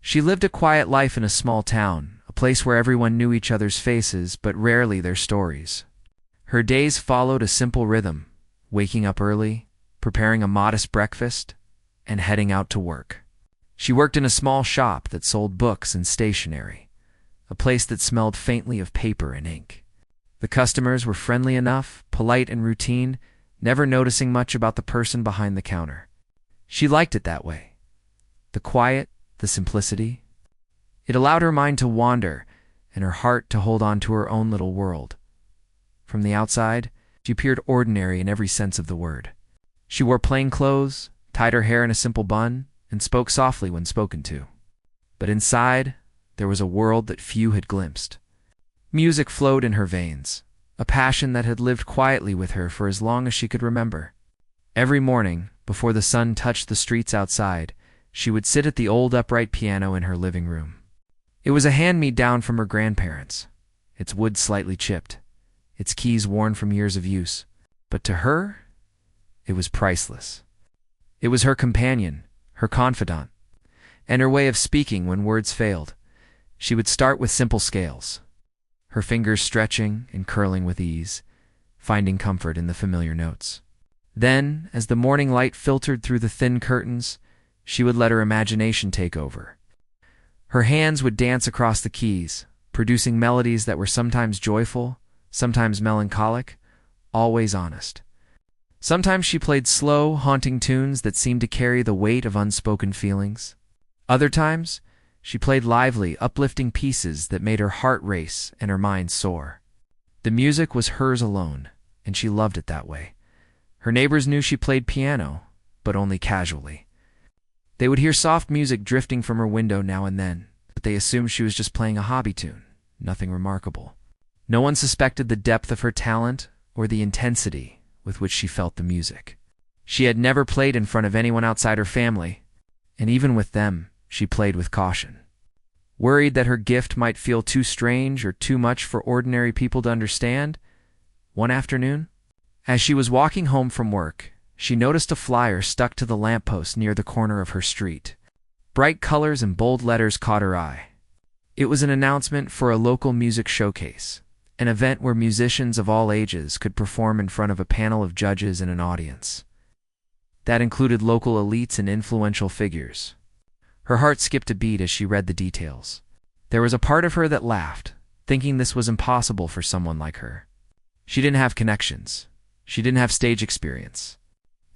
She lived a quiet life in a small town, a place where everyone knew each other's faces but rarely their stories. Her days followed a simple rhythm, waking up early, preparing a modest breakfast, and heading out to work. She worked in a small shop that sold books and stationery, a place that smelled faintly of paper and ink. The customers were friendly enough, polite and routine, never noticing much about the person behind the counter. She liked it that way. The quiet, the simplicity. It allowed her mind to wander and her heart to hold on to her own little world. From the outside, she appeared ordinary in every sense of the word. She wore plain clothes, tied her hair in a simple bun, and spoke softly when spoken to. But inside, there was a world that few had glimpsed. Music flowed in her veins, a passion that had lived quietly with her for as long as she could remember. Every morning, before the sun touched the streets outside, she would sit at the old upright piano in her living room. It was a hand-me-down from her grandparents, its wood slightly chipped, its keys worn from years of use. But to her, it was priceless. It was her companion, her confidant, and her way of speaking when words failed. She would start with simple scales, her fingers stretching and curling with ease, finding comfort in the familiar notes. Then, as the morning light filtered through the thin curtains, she would let her imagination take over. Her hands would dance across the keys, producing melodies that were sometimes joyful, sometimes melancholic, always honest. Sometimes she played slow, haunting tunes that seemed to carry the weight of unspoken feelings. Other times, she played lively, uplifting pieces that made her heart race and her mind soar. The music was hers alone, and she loved it that way. Her neighbors knew she played piano, but only casually. They would hear soft music drifting from her window now and then, but they assumed she was just playing a hobby tune, nothing remarkable. No one suspected the depth of her talent or the intensity with which she felt the music. She had never played in front of anyone outside her family, and even with them, she played with caution. Worried that her gift might feel too strange or too much for ordinary people to understand, one afternoon, as she was walking home from work, she noticed a flyer stuck to the lamppost near the corner of her street. Bright colors and bold letters caught her eye. It was an announcement for a local music showcase, an event where musicians of all ages could perform in front of a panel of judges and an audience. That included local elites and influential figures. Her heart skipped a beat as she read the details. There was a part of her that laughed, thinking this was impossible for someone like her. She didn't have connections. She didn't have stage experience.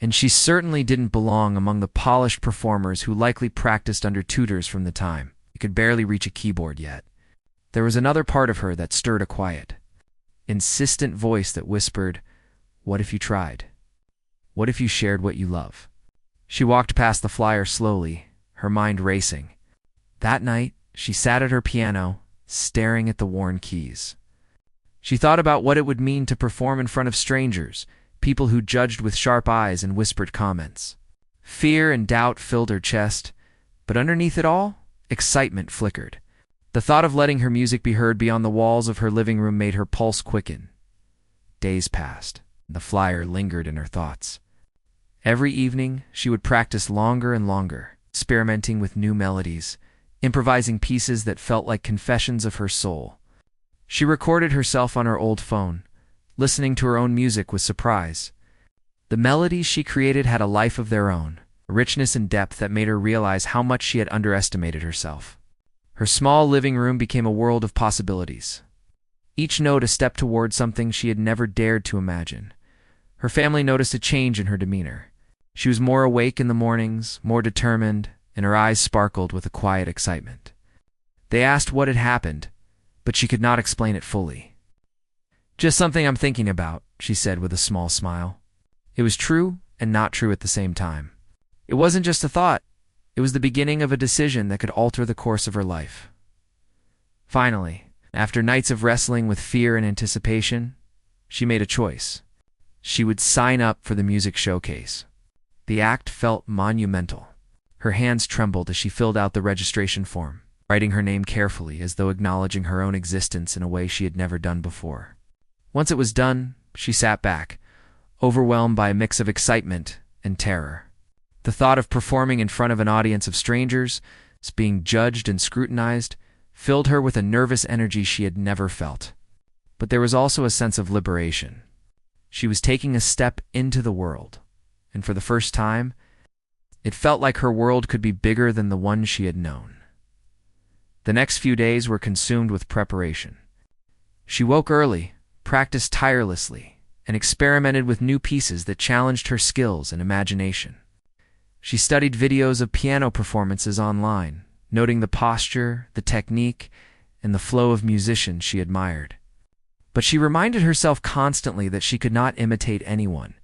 And she certainly didn't belong among the polished performers who likely practiced under tutors from the time. She could barely reach a keyboard yet. There was another part of her that stirred a quiet, insistent voice that whispered, "What if you tried? What if you shared what you love?" She walked past the flyer slowly, her mind racing. That night, she sat at her piano, staring at the worn keys. She thought about what it would mean to perform in front of strangers, people who judged with sharp eyes and whispered comments. Fear and doubt filled her chest, but underneath it all, excitement flickered. The thought of letting her music be heard beyond the walls of her living room made her pulse quicken. Days passed, and the flyer lingered in her thoughts. Every evening, she would practice longer and longer, experimenting with new melodies, improvising pieces that felt like confessions of her soul. She recorded herself on her old phone, listening to her own music with surprise. The melodies she created had a life of their own, a richness and depth that made her realize how much she had underestimated herself. Her small living room became a world of possibilities, each note a step toward something she had never dared to imagine. Her family noticed a change in her demeanor. She was more awake in the mornings, more determined, and her eyes sparkled with a quiet excitement. They asked what had happened, but she could not explain it fully. "Just something I'm thinking about," she said with a small smile. It was true and not true at the same time. It wasn't just a thought. It was the beginning of a decision that could alter the course of her life. Finally, after nights of wrestling with fear and anticipation, she made a choice. She would sign up for the music showcase. The act felt monumental. Her hands trembled as she filled out the registration form, writing her name carefully as though acknowledging her own existence in a way she had never done before. Once it was done, she sat back, overwhelmed by a mix of excitement and terror. The thought of performing in front of an audience of strangers, being judged and scrutinized, filled her with a nervous energy she had never felt. But there was also a sense of liberation. She was taking a step into the world, and for the first time, it felt like her world could be bigger than the one she had known. The next few days were consumed with preparation. She woke early, practiced tirelessly, and experimented with new pieces that challenged her skills and imagination. She studied videos of piano performances online, noting the posture, the technique, and the flow of musicians she admired. But she reminded herself constantly that she could not imitate anyone.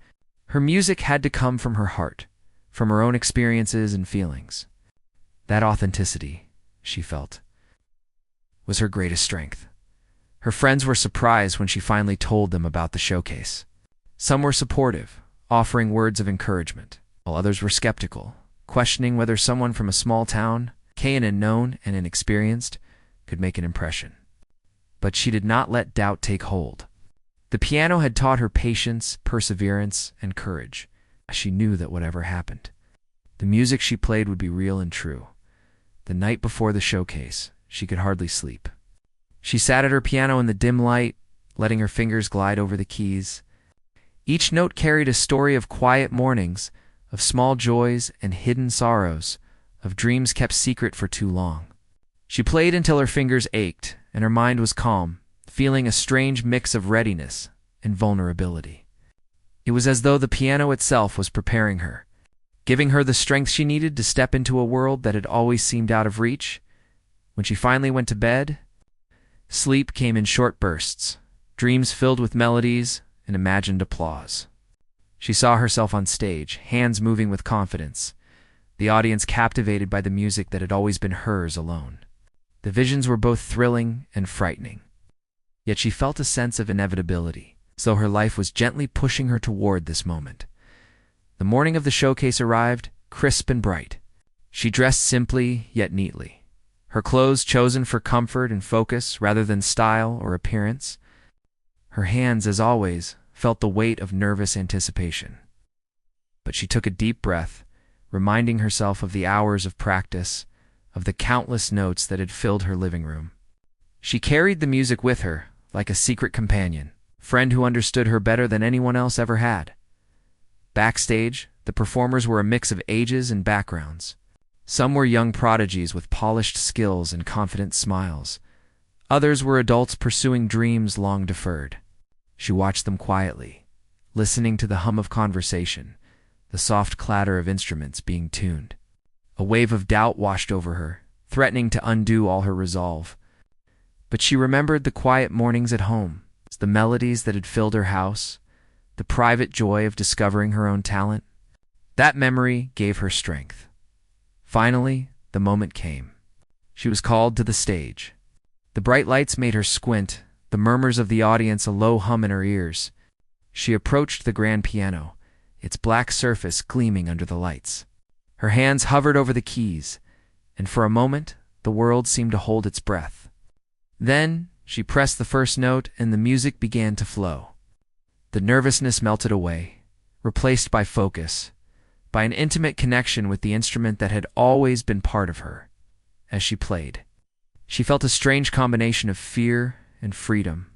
Her music had to come from her heart, from her own experiences and feelings. That authenticity, she felt, was her greatest strength. Her friends were surprised when she finally told them about the showcase. Some were supportive, offering words of encouragement, while others were skeptical, questioning whether someone from a small town, unknown and inexperienced, could make an impression. But she did not let doubt take hold. The piano had taught her patience, perseverance, and courage. She knew that whatever happened, the music she played would be real and true. The night before the showcase, she could hardly sleep. She sat at her piano in the dim light, letting her fingers glide over the keys. Each note carried a story of quiet mornings, of small joys and hidden sorrows, of dreams kept secret for too long. She played until her fingers ached and her mind was calm, feeling a strange mix of readiness and vulnerability. It was as though the piano itself was preparing her, giving her the strength she needed to step into a world that had always seemed out of reach. When she finally went to bed, sleep came in short bursts, dreams filled with melodies and imagined applause. She saw herself on stage, hands moving with confidence, the audience captivated by the music that had always been hers alone. The visions were both thrilling and frightening. Yet she felt a sense of inevitability, as though her life was gently pushing her toward this moment. The morning of the showcase arrived, crisp and bright. She dressed simply yet neatly, her clothes chosen for comfort and focus rather than style or appearance. Her hands, as always, felt the weight of nervous anticipation. But she took a deep breath, reminding herself of the hours of practice, of the countless notes that had filled her living room. She carried the music with her, like a secret companion, friend who understood her better than anyone else ever had. Backstage, the performers were a mix of ages and backgrounds. Some were young prodigies with polished skills and confident smiles. Others were adults pursuing dreams long deferred. She watched them quietly, listening to the hum of conversation, the soft clatter of instruments being tuned. A wave of doubt washed over her, threatening to undo all her resolve. But she remembered the quiet mornings at home, the melodies that had filled her house, the private joy of discovering her own talent. That memory gave her strength. Finally, the moment came. She was called to the stage. The bright lights made her squint, the murmurs of the audience a low hum in her ears. She approached the grand piano, its black surface gleaming under the lights. Her hands hovered over the keys, and for a moment the world seemed to hold its breath. Then she pressed the first note and the music began to flow. The nervousness melted away, replaced by focus, by an intimate connection with the instrument that had always been part of her. As she played, she felt a strange combination of fear and freedom.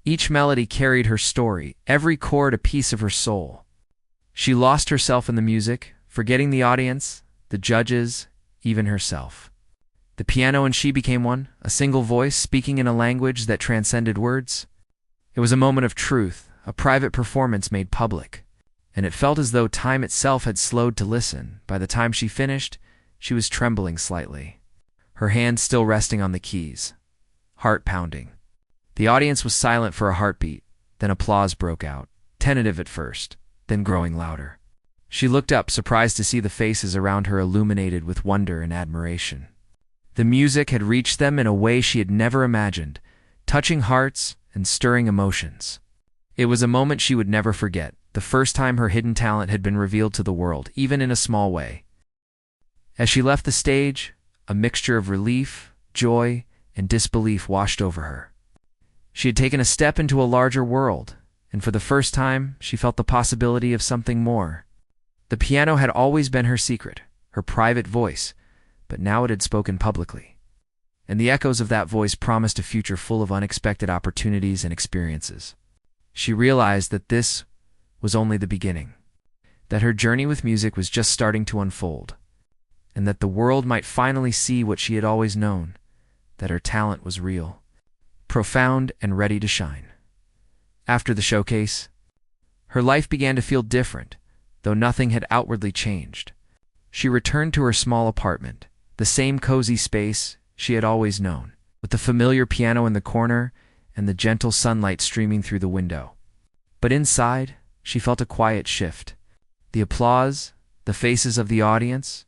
Each melody carried her story, every chord a piece of her soul. She lost herself in the music, forgetting the audience, the judges, even herself. The piano and she became one, a single voice speaking in a language that transcended words. It was a moment of truth, a private performance made public, and it felt as though time itself had slowed to listen. By the time she finished, she was trembling slightly, her hands still resting on the keys, heart pounding. The audience was silent for a heartbeat, then applause broke out, tentative at first, then growing louder. She looked up, surprised to see the faces around her illuminated with wonder and admiration. The music had reached them in a way she had never imagined, touching hearts and stirring emotions. It was a moment she would never forget, the first time her hidden talent had been revealed to the world, even in a small way. As she left the stage, a mixture of relief, joy, and disbelief washed over her. She had taken a step into a larger world, and for the first time, she felt the possibility of something more. The piano had always been her secret, her private voice, but now it had spoken publicly. And the echoes of that voice promised a future full of unexpected opportunities and experiences. She realized that this was only the beginning, that her journey with music was just starting to unfold, and that the world might finally see what she had always known, that her talent was real, profound, and ready to shine. After the showcase, her life began to feel different, though nothing had outwardly changed. She returned to her small apartment, the same cozy space she had always known, with the familiar piano in the corner and the gentle sunlight streaming through the window. But inside, she felt a quiet shift. The applause, the faces of the audience,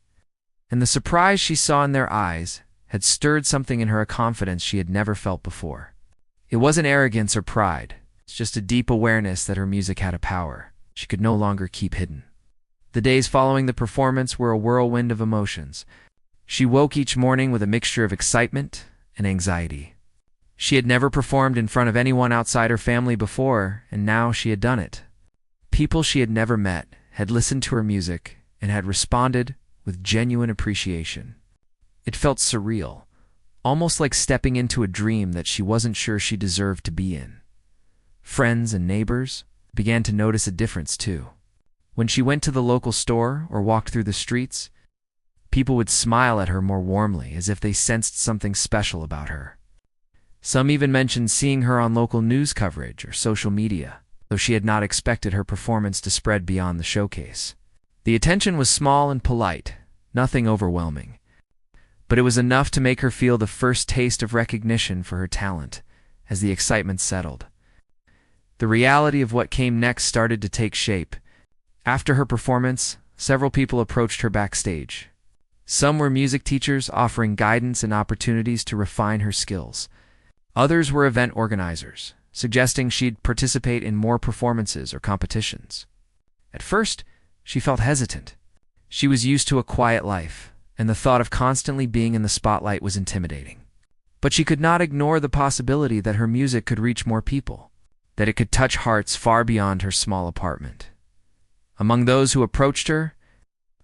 and the surprise she saw in their eyes had stirred something in her, a confidence she had never felt before. It wasn't arrogance or pride. It's just a deep awareness that her music had a power she could no longer keep hidden. The days following the performance were a whirlwind of emotions. She woke each morning with a mixture of excitement and anxiety. She had never performed in front of anyone outside her family before, and now she had done it. People she had never met had listened to her music and had responded with genuine appreciation. It felt surreal, almost like stepping into a dream that she wasn't sure she deserved to be in. Friends and neighbors began to notice a difference too. When she went to the local store or walked through the streets, people would smile at her more warmly, as if they sensed something special about her. Some even mentioned seeing her on local news coverage or social media, though she had not expected her performance to spread beyond the showcase. The attention was small and polite, nothing overwhelming, but it was enough to make her feel the first taste of recognition for her talent. As the excitement settled, the reality of what came next started to take shape. After her performance, several people approached her backstage. Some were music teachers offering guidance and opportunities to refine her skills. Others were event organizers, suggesting she'd participate in more performances or competitions. At first, she felt hesitant. She was used to a quiet life, and the thought of constantly being in the spotlight was intimidating. But she could not ignore the possibility that her music could reach more people, that it could touch hearts far beyond her small apartment. Among those who approached her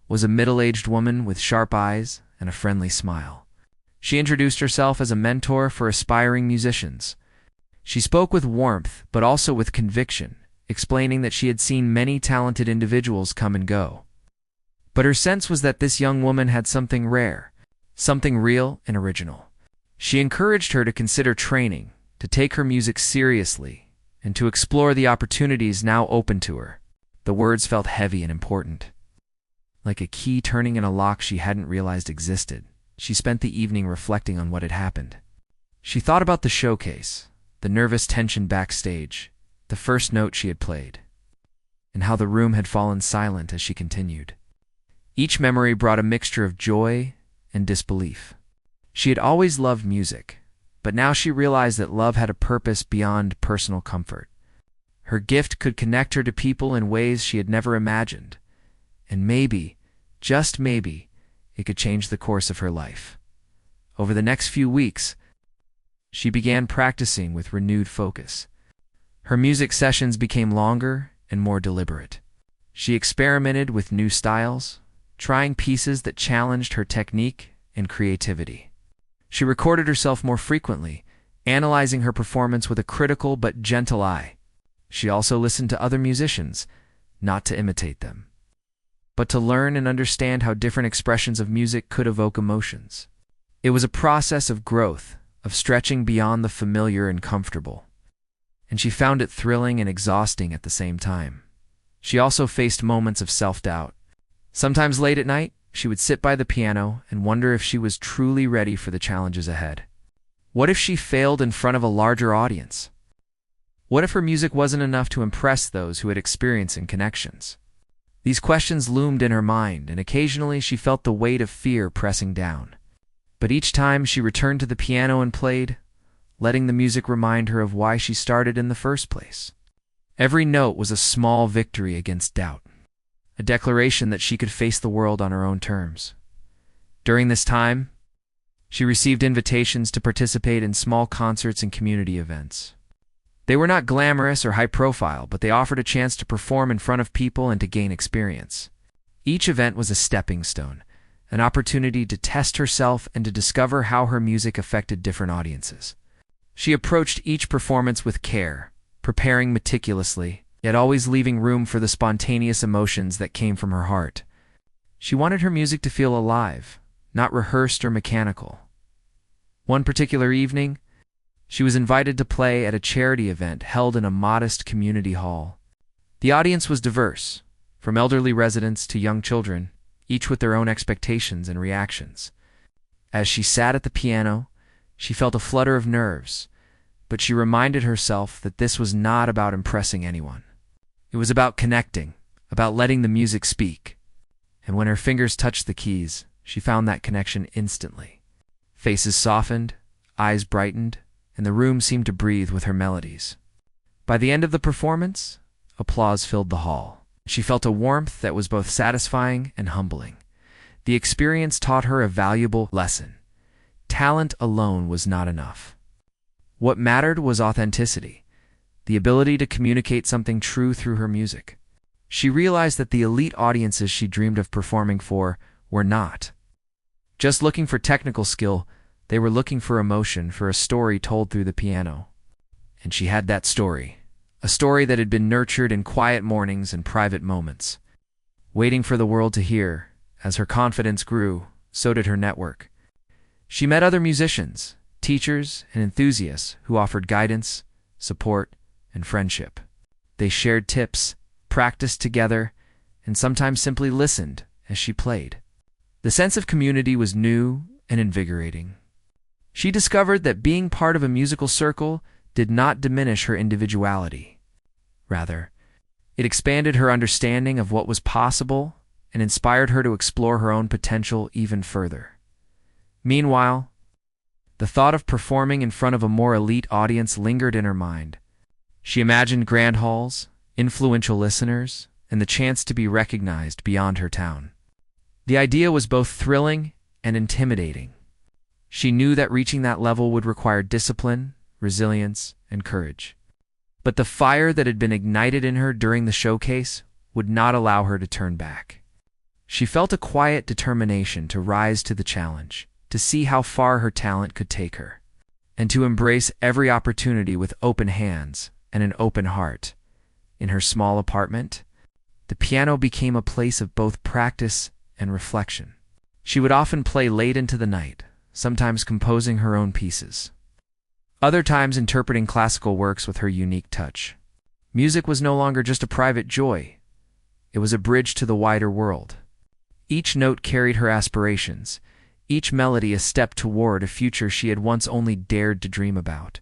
was a middle-aged woman with sharp eyes and a friendly smile. She introduced herself as a mentor for aspiring musicians. She spoke with warmth, but also with conviction, explaining that she had seen many talented individuals come and go. But her sense was that this young woman had something rare, something real and original. She encouraged her to consider training, to take her music seriously, and to explore the opportunities now open to her. The words felt heavy and important, like a key turning in a lock she hadn't realized existed. She spent the evening reflecting on what had happened. She thought about the showcase, the nervous tension backstage, the first note she had played, and how the room had fallen silent as she continued. Each memory brought a mixture of joy and disbelief. She had always loved music, but now she realized that love had a purpose beyond personal comfort. Her gift could connect her to people in ways she had never imagined, and maybe, just maybe, it could change the course of her life. Over the next few weeks, she began practicing with renewed focus. Her music sessions became longer and more deliberate. She experimented with new styles, trying pieces that challenged her technique and creativity. She recorded herself more frequently, analyzing her performance with a critical but gentle eye. She also listened to other musicians, not to imitate them, but to learn and understand how different expressions of music could evoke emotions. It was a process of growth, of stretching beyond the familiar and comfortable, and she found it thrilling and exhausting at the same time. She also faced moments of self-doubt. Sometimes late at night, she would sit by the piano and wonder if she was truly ready for the challenges ahead. What if she failed in front of a larger audience? What if her music wasn't enough to impress those who had experience and connections? These questions loomed in her mind, and occasionally she felt the weight of fear pressing down. But each time she returned to the piano and played, letting the music remind her of why she started in the first place. Every note was a small victory against doubt, a declaration that she could face the world on her own terms. During this time, she received invitations to participate in small concerts and community events. They were not glamorous or high-profile, but they offered a chance to perform in front of people and to gain experience. Each event was a stepping stone, an opportunity to test herself and to discover how her music affected different audiences. She approached each performance with care, preparing meticulously, yet always leaving room for the spontaneous emotions that came from her heart. She wanted her music to feel alive, not rehearsed or mechanical. One particular evening, she was invited to play at a charity event held in a modest community hall. The audience was diverse, from elderly residents to young children, each with their own expectations and reactions. As she sat at the piano, she felt a flutter of nerves, but she reminded herself that this was not about impressing anyone. It was about connecting, about letting the music speak. And when her fingers touched the keys, she found that connection instantly. Faces softened, eyes brightened, and the room seemed to breathe with her melodies. By the end of the performance, applause filled the hall. She felt a warmth that was both satisfying and humbling. The experience taught her a valuable lesson. Talent alone was not enough. What mattered was authenticity, the ability to communicate something true through her music. She realized that the elite audiences she dreamed of performing for were not just looking for technical skill, they were looking for emotion, for a story told through the piano. And she had that story, a story that had been nurtured in quiet mornings and private moments. Waiting for the world to hear, as her confidence grew, so did her network. She met other musicians, teachers, and enthusiasts who offered guidance, support, and friendship. They shared tips, practiced together, and sometimes simply listened as she played. The sense of community was new and invigorating. She discovered that being part of a musical circle did not diminish her individuality. Rather, it expanded her understanding of what was possible and inspired her to explore her own potential even further. Meanwhile, the thought of performing in front of a more elite audience lingered in her mind. She imagined grand halls, influential listeners, and the chance to be recognized beyond her town. The idea was both thrilling and intimidating. She knew that reaching that level would require discipline, resilience, and courage. But the fire that had been ignited in her during the showcase would not allow her to turn back. She felt a quiet determination to rise to the challenge, to see how far her talent could take her, and to embrace every opportunity with open hands and an open heart. In her small apartment, the piano became a place of both practice and reflection. She would often play late into the night, sometimes composing her own pieces, other times interpreting classical works with her unique touch. Music was no longer just a private joy. It was a bridge to the wider world. Each note carried her aspirations, each melody a step toward a future she had once only dared to dream about.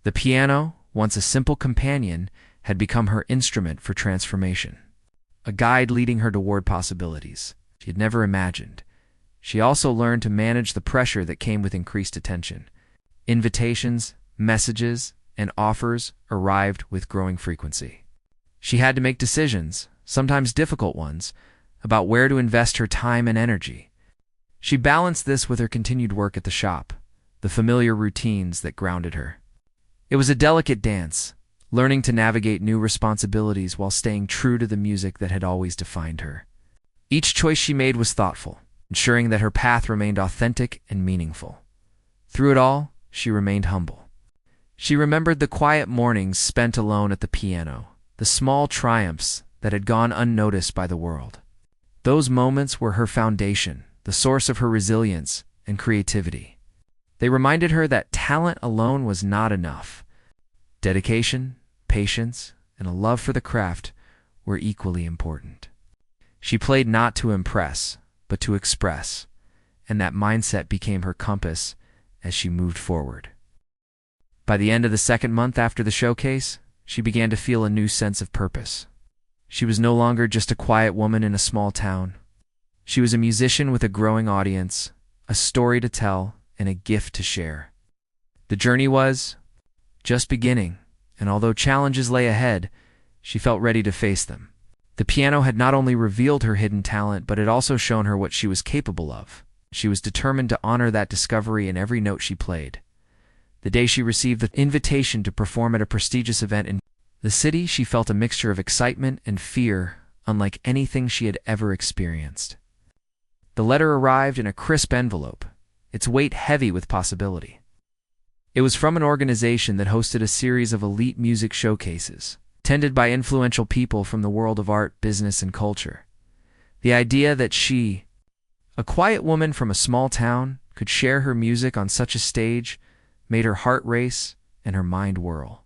The piano, once a simple companion, had become her instrument for transformation, a guide leading her toward possibilities she had never imagined. She also learned to manage the pressure that came with increased attention. Invitations, messages, and offers arrived with growing frequency. She had to make decisions, sometimes difficult ones, about where to invest her time and energy. She balanced this with her continued work at the shop, the familiar routines that grounded her. It was a delicate dance, learning to navigate new responsibilities while staying true to the music that had always defined her. Each choice she made was thoughtful, ensuring that her path remained authentic and meaningful. Through it all, she remained humble. She remembered the quiet mornings spent alone at the piano, the small triumphs that had gone unnoticed by the world. Those moments were her foundation, the source of her resilience and creativity. They reminded her that talent alone was not enough. Dedication, patience, and a love for the craft were equally important. She played not to impress, but to express, and that mindset became her compass as she moved forward. By the end of the second month after the showcase, she began to feel a new sense of purpose. She was no longer just a quiet woman in a small town. She was a musician with a growing audience, a story to tell, and a gift to share. The journey was just beginning, and although challenges lay ahead, she felt ready to face them. The piano had not only revealed her hidden talent, but it also shown her what she was capable of. She was determined to honor that discovery in every note she played. The day she received the invitation to perform at a prestigious event in the city, she felt a mixture of excitement and fear unlike anything she had ever experienced. The letter arrived in a crisp envelope, its weight heavy with possibility. It was from an organization that hosted a series of elite music showcases, attended by influential people from the world of art, business, and culture. The idea that she, a quiet woman from a small town, could share her music on such a stage made her heart race and her mind whirl.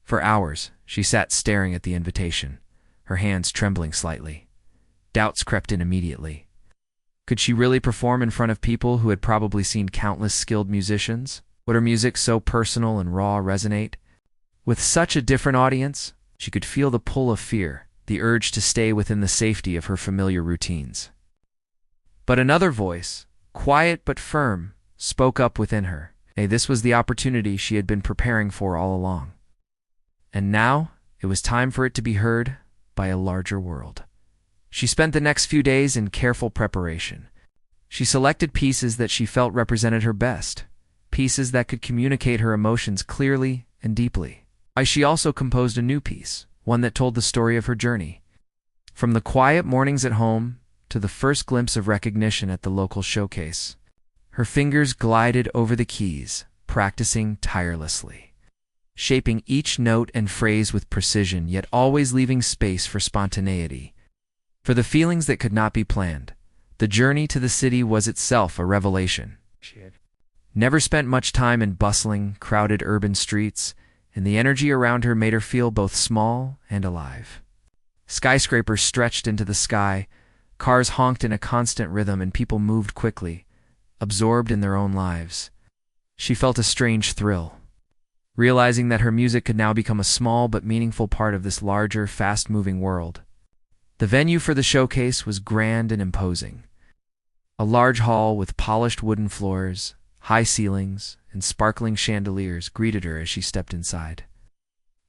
For hours, she sat staring at the invitation, her hands trembling slightly. Doubts crept in immediately. Could she really perform in front of people who had probably seen countless skilled musicians? Would her music so personal and raw resonate? With such a different audience, she could feel the pull of fear, the urge to stay within the safety of her familiar routines. But another voice, quiet but firm, spoke up within her. This was the opportunity she had been preparing for all along. And now, it was time for it to be heard by a larger world. She spent the next few days in careful preparation. She selected pieces that she felt represented her best, pieces that could communicate her emotions clearly and deeply. She also composed a new piece, one that told the story of her journey. From the quiet mornings at home to the first glimpse of recognition at the local showcase, her fingers glided over the keys, practicing tirelessly, shaping each note and phrase with precision, yet always leaving space for spontaneity. For the feelings that could not be planned, the journey to the city was itself a revelation. She had never spent much time in bustling, crowded urban streets, and the energy around her made her feel both small and alive. Skyscrapers stretched into the sky, cars honked in a constant rhythm, and people moved quickly, absorbed in their own lives. She felt a strange thrill, realizing that her music could now become a small but meaningful part of this larger, fast-moving world. The venue for the showcase was grand and imposing. A large hall with polished wooden floors, high ceilings, and sparkling chandeliers greeted her as she stepped inside.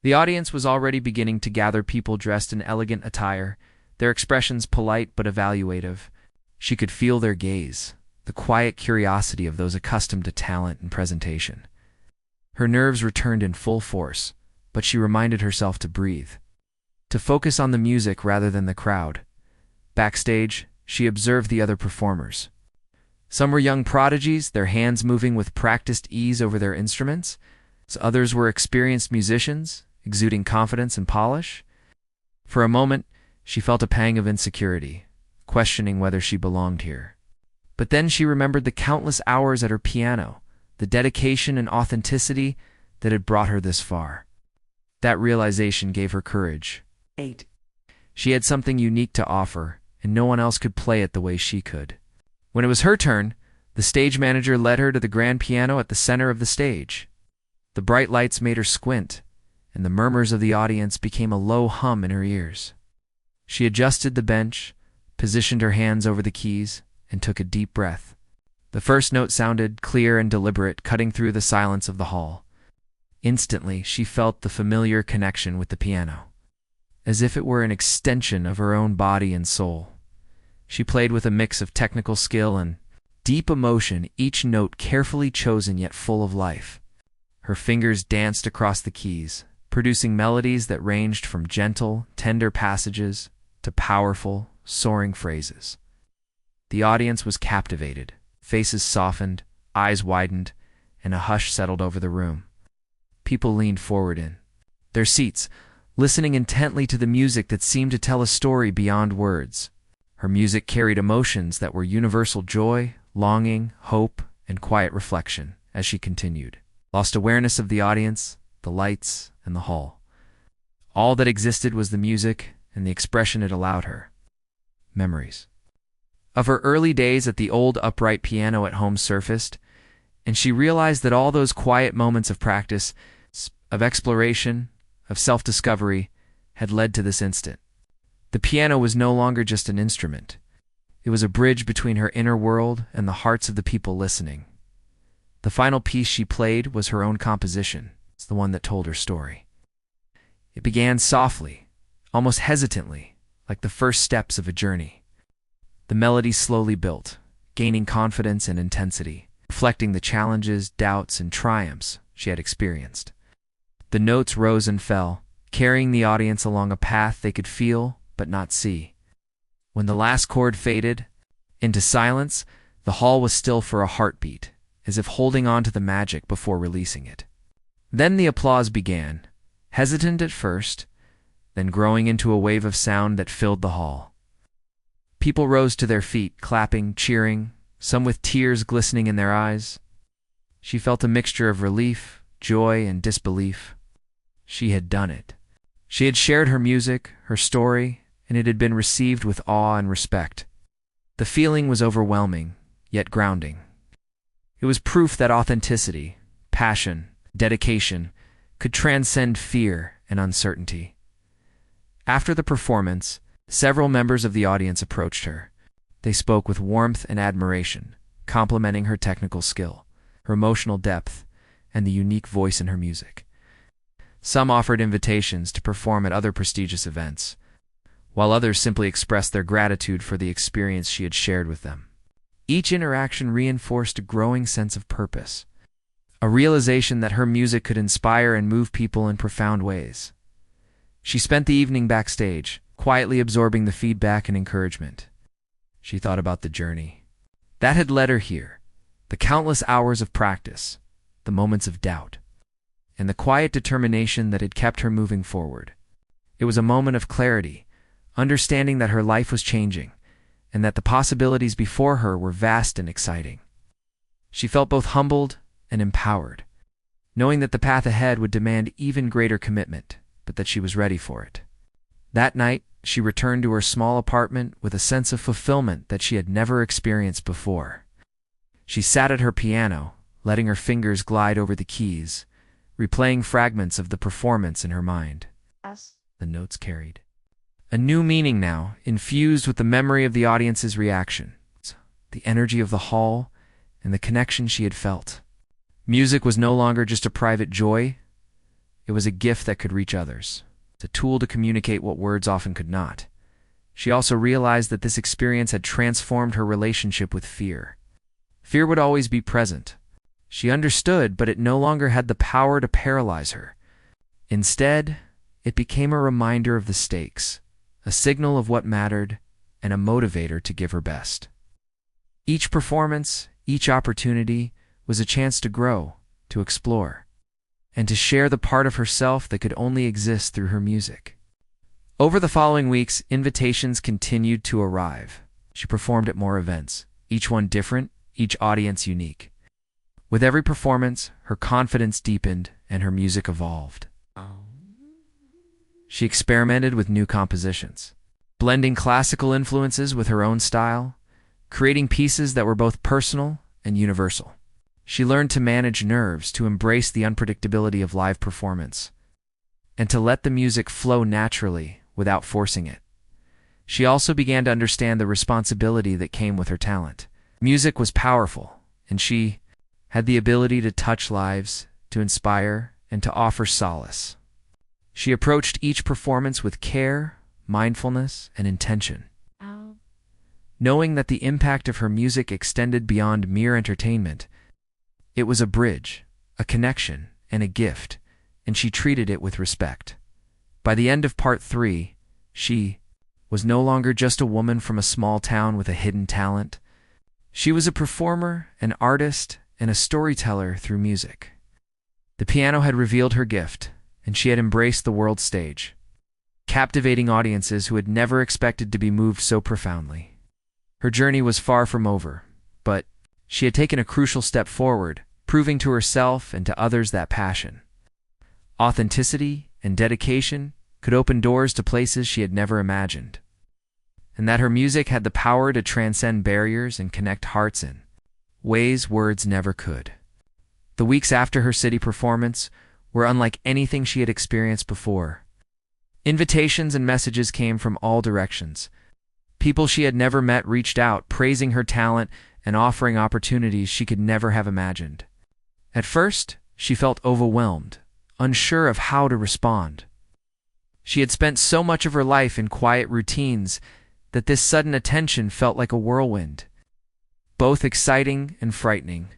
The audience was already beginning to gather, people dressed in elegant attire, their expressions polite but evaluative. She could feel their gaze, the quiet curiosity of those accustomed to talent and presentation. Her nerves returned in full force, but she reminded herself to breathe, to focus on the music rather than the crowd. Backstage, she observed the other performers. Some were young prodigies, their hands moving with practiced ease over their instruments. Others were experienced musicians, exuding confidence and polish. For a moment, she felt a pang of insecurity, questioning whether she belonged here. But then she remembered the countless hours at her piano, the dedication and authenticity that had brought her this far. That realization gave her courage. She had something unique to offer, and no one else could play it the way she could. When it was her turn, the stage manager led her to the grand piano at the center of the stage. The bright lights made her squint, and the murmurs of the audience became a low hum in her ears. She adjusted the bench, positioned her hands over the keys, and took a deep breath. The first note sounded clear and deliberate, cutting through the silence of the hall. Instantly, she felt the familiar connection with the piano, as if it were an extension of her own body and soul. She played with a mix of technical skill and deep emotion, each note carefully chosen yet full of life. Her fingers danced across the keys, producing melodies that ranged from gentle, tender passages to powerful, soaring phrases. The audience was captivated. Faces softened, eyes widened, and a hush settled over the room. People leaned forward in their seats, listening intently to the music that seemed to tell a story beyond words. Her music carried emotions that were universal: joy, longing, hope, and quiet reflection. As she continued, lost awareness of the audience, the lights, and the hall. All that existed was the music and the expression it allowed her. Memories of her early days at the old upright piano at home surfaced, and she realized that all those quiet moments of practice, of exploration, of self-discovery, had led to this instant. The piano was no longer just an instrument. It was a bridge between her inner world and the hearts of the people listening. The final piece she played was her own composition. It's the one that told her story. It began softly, almost hesitantly, like the first steps of a journey. The melody slowly built, gaining confidence and intensity, reflecting the challenges, doubts, and triumphs she had experienced. The notes rose and fell, carrying the audience along a path they could feel but not see. When the last chord faded, Into silence, the hall was still for a heartbeat, as if holding on to the magic before releasing it. Then the applause began, hesitant at first, then growing into a wave of sound that filled the hall. People rose to their feet, clapping, cheering, some with tears glistening in their eyes. She felt a mixture of relief, joy, and disbelief. She had done it. She had shared her music, her story, and it had been received with awe and respect. The feeling was overwhelming, yet grounding. It was proof that authenticity, passion, dedication could transcend fear and uncertainty. After the performance, several members of the audience approached her. They spoke with warmth and admiration, complimenting her technical skill, her emotional depth, and the unique voice in her music. Some offered invitations to perform at other prestigious events, while others simply expressed their gratitude for the experience she had shared with them. Each interaction reinforced a growing sense of purpose, a realization that her music could inspire and move people in profound ways. She spent the evening backstage, quietly absorbing the feedback and encouragement. She thought about the journey that had led her here, the countless hours of practice, the moments of doubt, and the quiet determination that had kept her moving forward. It was a moment of clarity, understanding that her life was changing, and that the possibilities before her were vast and exciting. She felt both humbled and empowered, knowing that the path ahead would demand even greater commitment, but that she was ready for it. That night, she returned to her small apartment with a sense of fulfillment that she had never experienced before. She sat at her piano, letting her fingers glide over the keys, replaying fragments of the performance in her mind. The notes carried a new meaning now, infused with the memory of the audience's reaction, the energy of the hall, and the connection she had felt. Music was no longer just a private joy. It was a gift that could reach others, a tool to communicate what words often could not. She also realized that this experience had transformed her relationship with fear. Fear would always be present. She understood, but it no longer had the power to paralyze her. Instead, it became a reminder of the stakes, a signal of what mattered, and a motivator to give her best. Each performance, each opportunity, was a chance to grow, to explore, and to share the part of herself that could only exist through her music. Over the following weeks, invitations continued to arrive. She performed at more events, each one different, each audience unique. With every performance, her confidence deepened and her music evolved. She experimented with new compositions, blending classical influences with her own style, creating pieces that were both personal and universal. She learned to manage nerves, to embrace the unpredictability of live performance, and to let the music flow naturally without forcing it. She also began to understand the responsibility that came with her talent. Music was powerful, and she had the ability to touch lives, to inspire, and to offer solace. She approached each performance with care, mindfulness, and intention, knowing that the impact of her music extended beyond mere entertainment. It was a bridge, a connection, and a gift, and she treated it with respect. By the end of part 3, she was no longer just a woman from a small town with a hidden talent. She was a performer, an artist, and a storyteller through music. The piano had revealed her gift, and she had embraced the world stage, captivating audiences who had never expected to be moved so profoundly. Her journey was far from over, but she had taken a crucial step forward, proving to herself and to others that passion, authenticity, and dedication could open doors to places she had never imagined, and that her music had the power to transcend barriers and connect hearts in ways words never could. The weeks after her city performance were unlike anything she had experienced before. Invitations and messages came from all directions. People she had never met reached out, praising her talent and offering opportunities she could never have imagined. At first, she felt overwhelmed, unsure of how to respond. She had spent so much of her life in quiet routines that this sudden attention felt like a whirlwind, both exciting and frightening.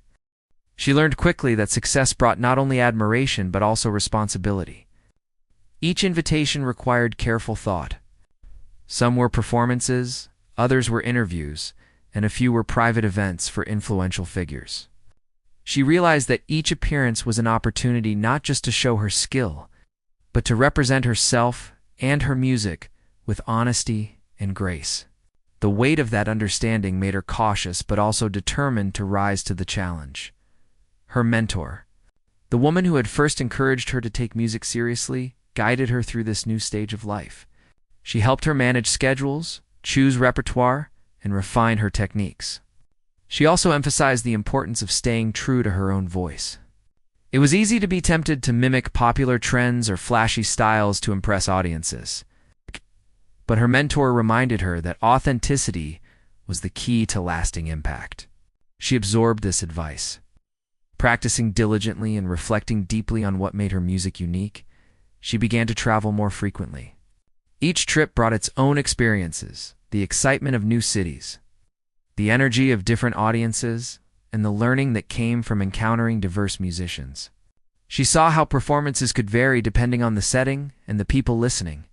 She learned quickly that success brought not only admiration but also responsibility. Each invitation required careful thought. Some were performances, others were interviews, and a few were private events for influential figures. She realized that each appearance was an opportunity not just to show her skill, but to represent herself and her music with honesty and grace. The weight of that understanding made her cautious but also determined to rise to the challenge. Her mentor, the woman who had first encouraged her to take music seriously, guided her through this new stage of life. She helped her manage schedules, choose repertoire, and refine her techniques. She also emphasized the importance of staying true to her own voice. It was easy to be tempted to mimic popular trends or flashy styles to impress audiences. But her mentor reminded her that authenticity was the key to lasting impact. She absorbed this advice. Practicing diligently and reflecting deeply on what made her music unique, she began to travel more frequently. Each trip brought its own experiences, the excitement of new cities, the energy of different audiences, and the learning that came from encountering diverse musicians. She saw how performances could vary depending on the setting and the people listening.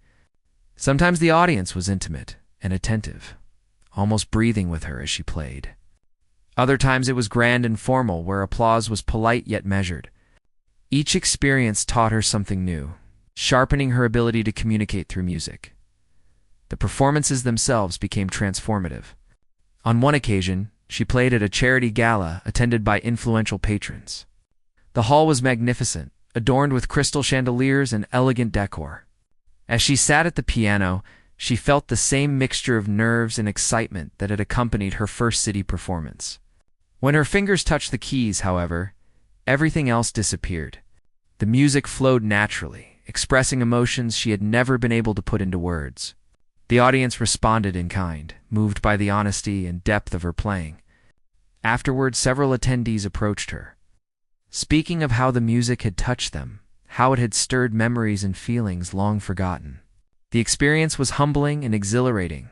Sometimes the audience was intimate and attentive, almost breathing with her as she played. Other times it was grand and formal, where applause was polite yet measured. Each experience taught her something new, sharpening her ability to communicate through music. The performances themselves became transformative. On one occasion, she played at a charity gala attended by influential patrons. The hall was magnificent, adorned with crystal chandeliers and elegant decor. As she sat at the piano, she felt the same mixture of nerves and excitement that had accompanied her first city performance. When her fingers touched the keys, however, everything else disappeared. The music flowed naturally, expressing emotions she had never been able to put into words. The audience responded in kind, moved by the honesty and depth of her playing. Afterward, several attendees approached her, speaking of how the music had touched them, how it had stirred memories and feelings long forgotten. The experience was humbling and exhilarating.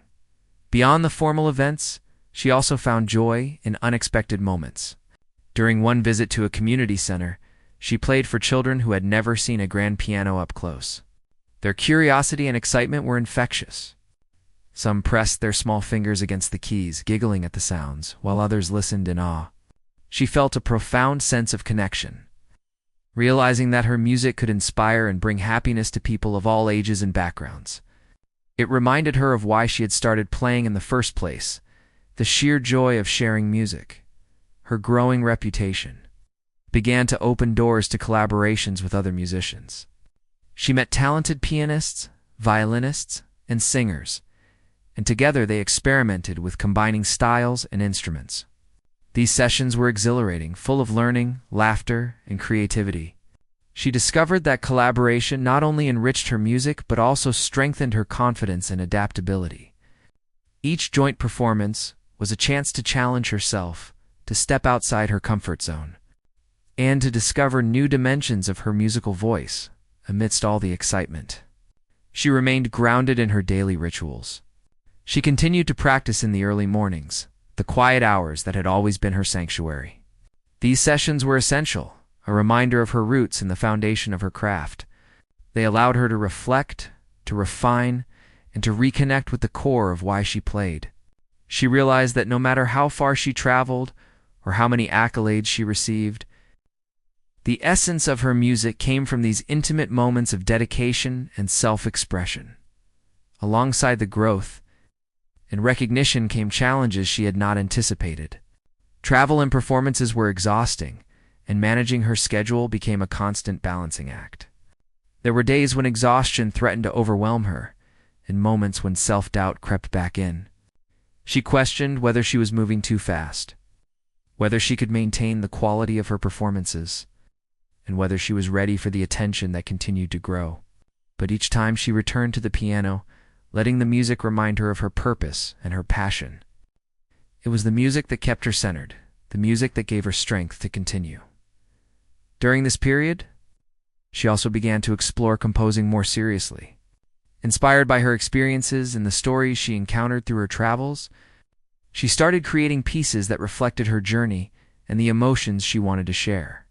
Beyond the formal events, she also found joy in unexpected moments. During one visit to a community center, she played for children who had never seen a grand piano up close. Their curiosity and excitement were infectious. Some pressed their small fingers against the keys, giggling at the sounds, while others listened in awe. She felt a profound sense of connection, realizing that her music could inspire and bring happiness to people of all ages and backgrounds. It reminded her of why she had started playing in the first place, the sheer joy of sharing music. Her growing reputation began to open doors to collaborations with other musicians. She met talented pianists, violinists, and singers, and together they experimented with combining styles and instruments. These sessions were exhilarating, full of learning, laughter, and creativity. She discovered that collaboration not only enriched her music but also strengthened her confidence and adaptability. Each joint performance was a chance to challenge herself, to step outside her comfort zone, and to discover new dimensions of her musical voice amidst all the excitement. She remained grounded in her daily rituals. She continued to practice in the early mornings, the quiet hours that had always been her sanctuary. These sessions were essential, a reminder of her roots and the foundation of her craft. They allowed her to reflect, to refine, and to reconnect with the core of why she played. She realized that no matter how far she traveled or how many accolades she received, the essence of her music came from these intimate moments of dedication and self-expression. Alongside the growth and recognition came challenges she had not anticipated. Travel and performances were exhausting, and managing her schedule became a constant balancing act. There were days when exhaustion threatened to overwhelm her, and moments when self-doubt crept back in. She questioned whether she was moving too fast, whether she could maintain the quality of her performances, and whether she was ready for the attention that continued to grow. But each time she returned to the piano, letting the music remind her of her purpose and her passion. It was the music that kept her centered, the music that gave her strength to continue. During this period, she also began to explore composing more seriously. Inspired by her experiences and the stories she encountered through her travels, she started creating pieces that reflected her journey and the emotions she wanted to share.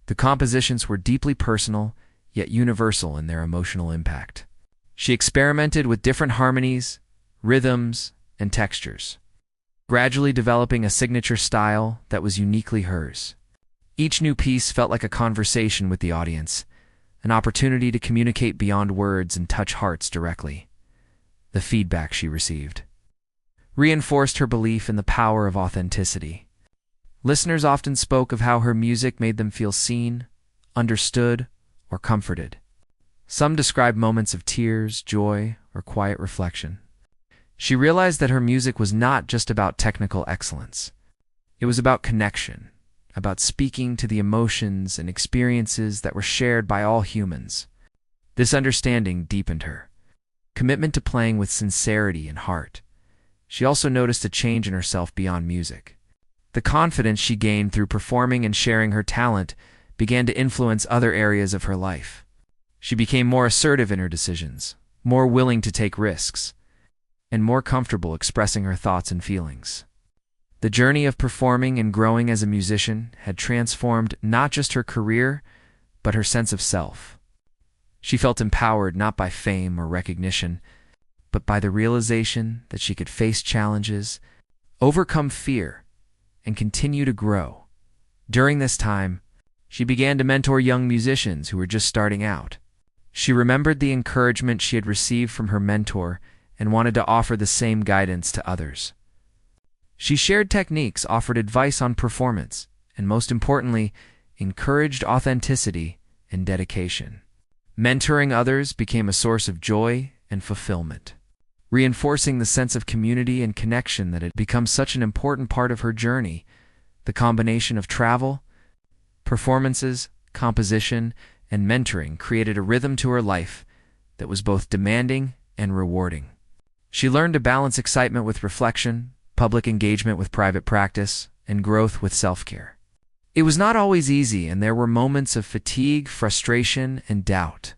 The compositions were deeply personal, yet universal in their emotional impact. She experimented with different harmonies, rhythms, and textures, gradually developing a signature style that was uniquely hers. Each new piece felt like a conversation with the audience, an opportunity to communicate beyond words and touch hearts directly. The feedback she received reinforced her belief in the power of authenticity. Listeners often spoke of how her music made them feel seen, understood, or comforted. Some described moments of tears, joy, or quiet reflection. She realized that her music was not just about technical excellence. It was about connection, about speaking to the emotions and experiences that were shared by all humans. This understanding deepened her commitment to playing with sincerity and heart. She also noticed a change in herself beyond music. The confidence she gained through performing and sharing her talent began to influence other areas of her life. She became more assertive in her decisions, more willing to take risks, and more comfortable expressing her thoughts and feelings. The journey of performing and growing as a musician had transformed not just her career, but her sense of self. She felt empowered not by fame or recognition, but by the realization that she could face challenges, overcome fear, and continue to grow. During this time, she began to mentor young musicians who were just starting out. She remembered the encouragement she had received from her mentor and wanted to offer the same guidance to others. She shared techniques, offered advice on performance, and most importantly, encouraged authenticity and dedication. Mentoring others became a source of joy and fulfillment, reinforcing the sense of community and connection that had become such an important part of her journey. The combination of travel, performances, composition, and mentoring created a rhythm to her life that was both demanding and rewarding. She learned to balance excitement with reflection, public engagement with private practice, and growth with self-care. It was not always easy, and there were moments of fatigue, frustration, and doubt.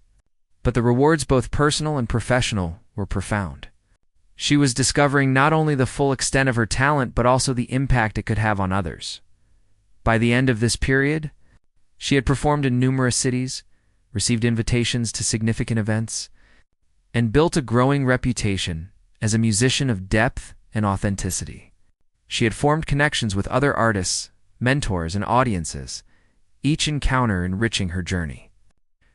But the rewards, both personal and professional, were profound. She was discovering not only the full extent of her talent, but also the impact it could have on others. By the end of this period, she had performed in numerous cities, received invitations to significant events, and built a growing reputation as a musician of depth and authenticity. She had formed connections with other artists, mentors, and audiences, each encounter enriching her journey.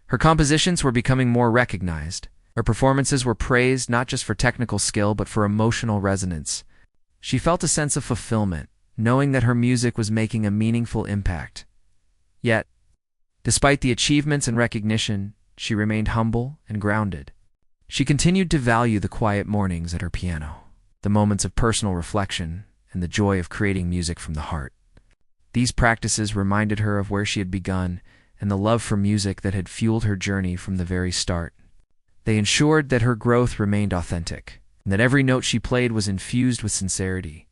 Her compositions were becoming more recognized. Her performances were praised not just for technical skill, but for emotional resonance. She felt a sense of fulfillment, knowing that her music was making a meaningful impact. Yet, despite the achievements and recognition, she remained humble and grounded. She continued to value the quiet mornings at her piano, the moments of personal reflection, and the joy of creating music from the heart. These practices reminded her of where she had begun and the love for music that had fueled her journey from the very start. They ensured that her growth remained authentic, and that every note she played was infused with sincerity.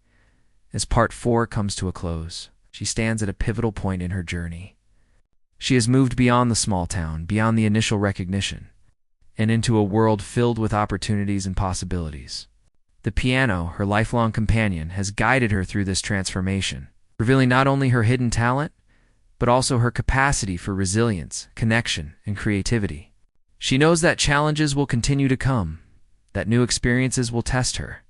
As Part 4 comes to a close, she stands at a pivotal point in her journey. She has moved beyond the small town, beyond the initial recognition, and into a world filled with opportunities and possibilities. The piano, her lifelong companion, has guided her through this transformation, revealing not only her hidden talent, but also her capacity for resilience, connection, and creativity. She knows that challenges will continue to come, that new experiences will test her,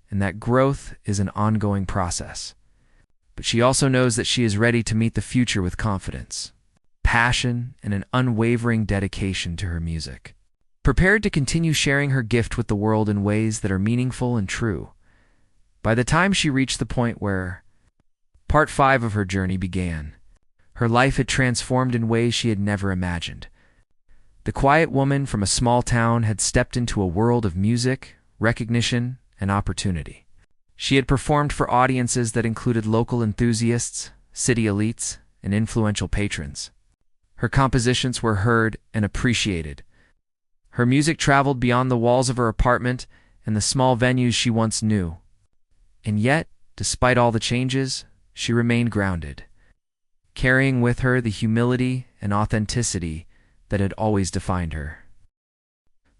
and that growth is an ongoing process. But she also knows that she is ready to meet the future with confidence, passion, and an unwavering dedication to her music, prepared to continue sharing her gift with the world in ways that are meaningful and true. By the time she reached the point where Part 5 of her journey began, her life had transformed in ways she had never imagined. The quiet woman from a small town had stepped into a world of music, recognition, and opportunity. She had performed for audiences that included local enthusiasts, city elites, and influential patrons. Her compositions were heard and appreciated. Her music traveled beyond the walls of her apartment and the small venues she once knew. And yet, despite all the changes, she remained grounded, carrying with her the humility and authenticity that had always defined her.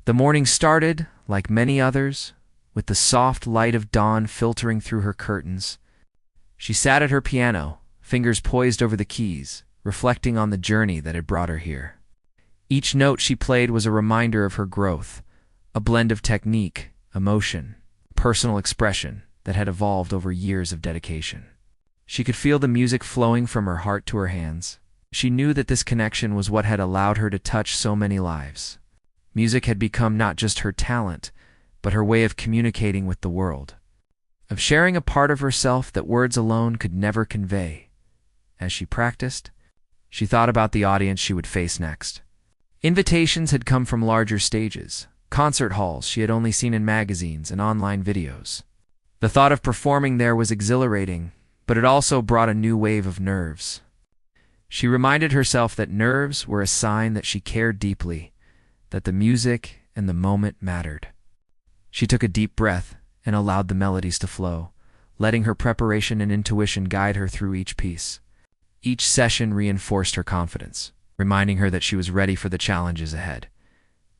The morning started, like many others, with the soft light of dawn filtering through her curtains. She sat at her piano, fingers poised over the keys, reflecting on the journey that had brought her here. Each note she played was a reminder of her growth, a blend of technique, emotion, personal expression, that had evolved over years of dedication. She could feel the music flowing from her heart to her hands. She knew that this connection was what had allowed her to touch so many lives. Music had become not just her talent, but her way of communicating with the world, of sharing a part of herself that words alone could never convey. As she practiced, she thought about the audience she would face next. Invitations had come from larger stages, concert halls she had only seen in magazines and online videos. The thought of performing there was exhilarating, but it also brought a new wave of nerves. She reminded herself that nerves were a sign that she cared deeply, that the music and the moment mattered. She took a deep breath and allowed the melodies to flow, letting her preparation and intuition guide her through each piece. Each session reinforced her confidence, reminding her that she was ready for the challenges ahead.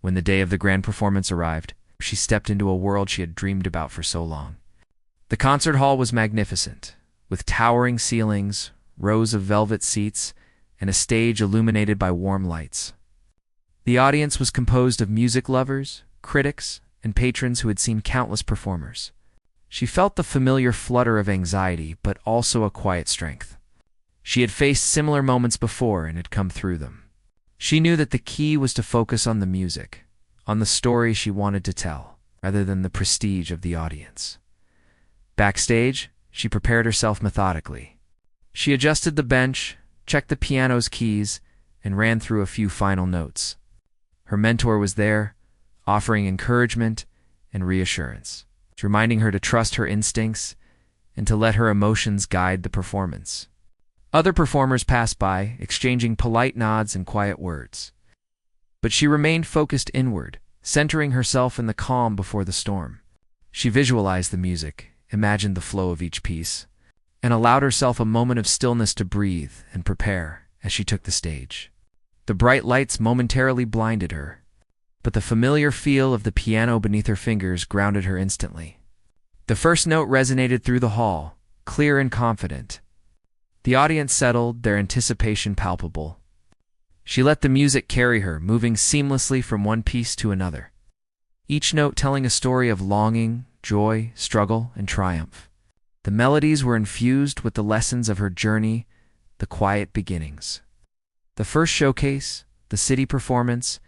When the day of the grand performance arrived, she stepped into a world she had dreamed about for so long. The concert hall was magnificent, with towering ceilings, rows of velvet seats, and a stage illuminated by warm lights. The audience was composed of music lovers, critics, and patrons who had seen countless performers. She felt the familiar flutter of anxiety, but also a quiet strength. She had faced similar moments before and had come through them. She knew that the key was to focus on the music, on the story she wanted to tell, rather than the prestige of the audience. Backstage, she prepared herself methodically. She adjusted the bench, checked the piano's keys, and ran through a few final notes. Her mentor was there, offering encouragement and reassurance, reminding her to trust her instincts and to let her emotions guide the performance. Other performers passed by, exchanging polite nods and quiet words. But she remained focused inward, centering herself in the calm before the storm. She visualized the music, imagined the flow of each piece, and allowed herself a moment of stillness to breathe and prepare as she took the stage. The bright lights momentarily blinded her, but the familiar feel of the piano beneath her fingers grounded her instantly. The first note resonated through the hall, clear and confident. The audience settled, their anticipation palpable. She let the music carry her, moving seamlessly from one piece to another, each note telling a story of longing, joy, struggle, and triumph. The melodies were infused with the lessons of her journey, the quiet beginnings. The first showcase, the city performance,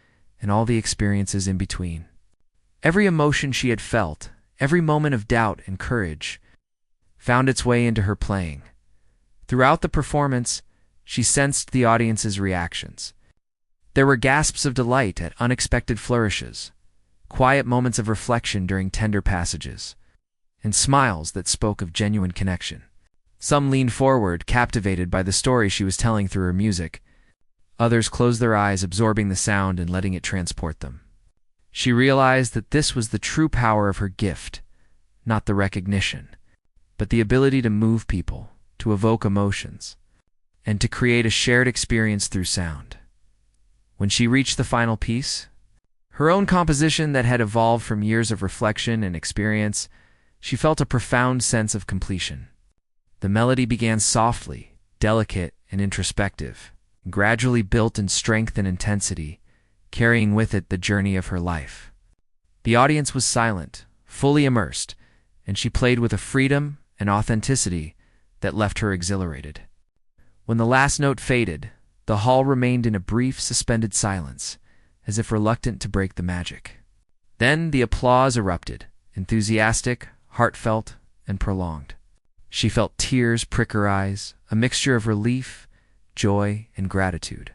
and all the experiences in between. Every emotion she had felt, every moment of doubt and courage, found its way into her playing. Throughout the performance, she sensed the audience's reactions. There were gasps of delight at unexpected flourishes, quiet moments of reflection during tender passages, and smiles that spoke of genuine connection. Some leaned forward, captivated by the story she was telling through her music. Others closed their eyes, absorbing the sound and letting it transport them. She realized that this was the true power of her gift, not the recognition, but the ability to move people, to evoke emotions, and to create a shared experience through sound. When she reached the final piece, her own composition that had evolved from years of reflection and experience, she felt a profound sense of completion. The melody began softly, delicate, and introspective, and gradually built in strength and intensity, carrying with it the journey of her life. The audience was silent, fully immersed, and she played with a freedom and authenticity that left her exhilarated. When the last note faded, the hall remained in a brief, suspended silence, as if reluctant to break the magic. Then the applause erupted, enthusiastic, heartfelt, and prolonged. She felt tears prick her eyes, a mixture of relief, joy, and gratitude.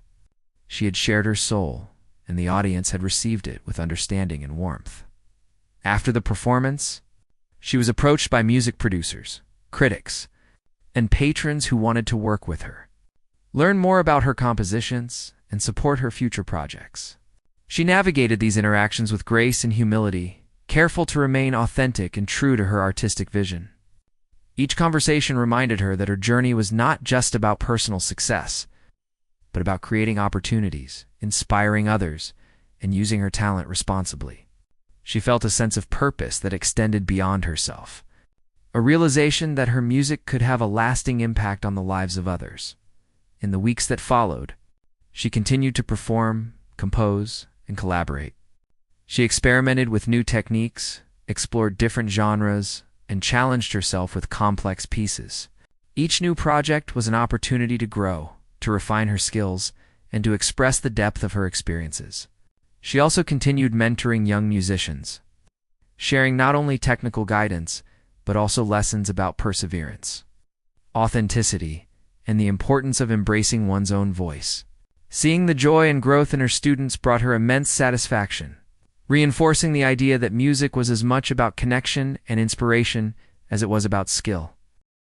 She had shared her soul, and the audience had received it with understanding and warmth. After the performance, she was approached by music producers, critics, and patrons who wanted to work with her, learn more about her compositions, and support her future projects. She navigated these interactions with grace and humility, careful to remain authentic and true to her artistic vision. Each conversation reminded her that her journey was not just about personal success, but about creating opportunities, inspiring others, and using her talent responsibly. She felt a sense of purpose that extended beyond herself, a realization that her music could have a lasting impact on the lives of others. In the weeks that followed, she continued to perform, compose, and collaborate. She experimented with new techniques, explored different genres, and challenged herself with complex pieces. Each new project was an opportunity to grow, to refine her skills, and to express the depth of her experiences. She also continued mentoring young musicians, sharing not only technical guidance, but also lessons about perseverance, authenticity, and the importance of embracing one's own voice. Seeing the joy and growth in her students brought her immense satisfaction, reinforcing the idea that music was as much about connection and inspiration as it was about skill.